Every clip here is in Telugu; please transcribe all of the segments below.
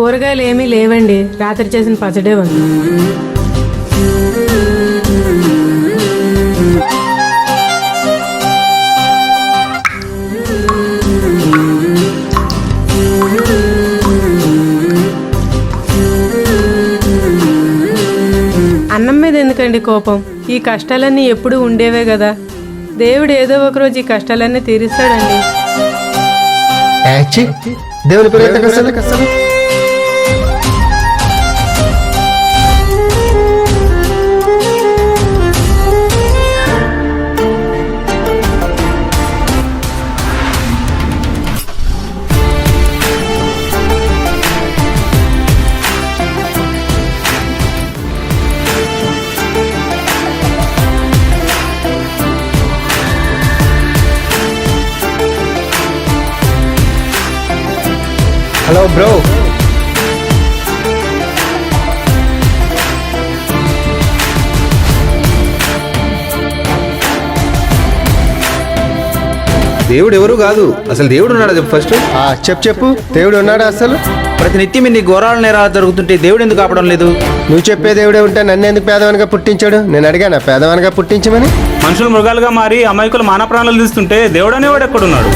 కూరగాయలు ఏమీ లేవండి, రాత్రి చేసిన పచ్చడే ఉంది. అన్నం మీద ఎందుకండి కోపం? ఈ కష్టాలన్నీ ఎప్పుడూ ఉండేవే కదా. దేవుడు ఏదో ఒకరోజు ఈ కష్టాలన్నీ తీరుస్తాడండి. దేవుని పేరు కష్టాలు. హలో బ్రో, దేవుడు ఎవరు కాదు, అసలు దేవుడు ఉన్నాడా చెప్పు ఫస్ట్. చెప్పు దేవుడు ఉన్నాడా? అసలు ప్రతినిత్యం ఇన్ని ఘోరాల నేరాలు జరుగుతుంటే దేవుడు ఎందుకు ఆపడం లేదు? నువ్వు చెప్పే దేవుడే ఉంటే నన్ను ఎందుకు పేదవానిగా పుట్టించాడు? నేను అడిగానా పేదవానిగా పుట్టించమని? మనుషులు మృగాలుగా మారి అమాయకులు మాన ప్రాణాలు తీస్తుంటే దేవుడు అనేవాడు ఎక్కడున్నాడు?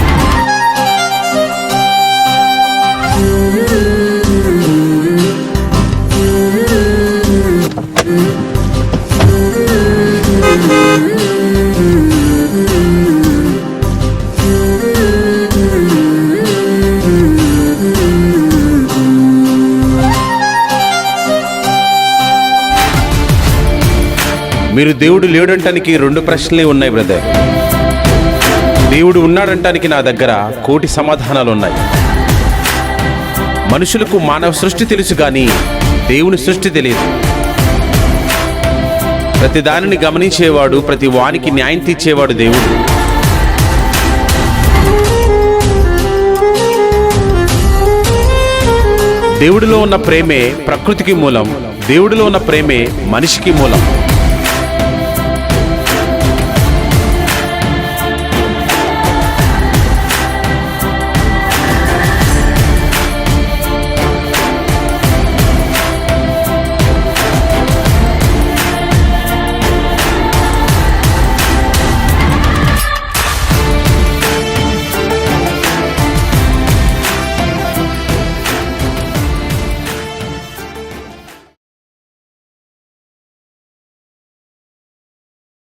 మీరు దేవుడు లేడంటానికి 2 ప్రశ్నలే ఉన్నాయి బ్రదర్. దేవుడు ఉన్నాడంటానికి నా దగ్గర కోటి సమాధానాలు ఉన్నాయి. మనుషులకు మానవ సృష్టి తెలుసు కానీ దేవుని సృష్టి తెలియదు. ప్రతి దానిని గమనించేవాడు, ప్రతి వానికి న్యాయం తీర్చేవాడు దేవుడు. దేవుడిలో ఉన్న ప్రేమే ప్రకృతికి మూలం, దేవుడిలో ఉన్న ప్రేమే మనిషికి మూలం.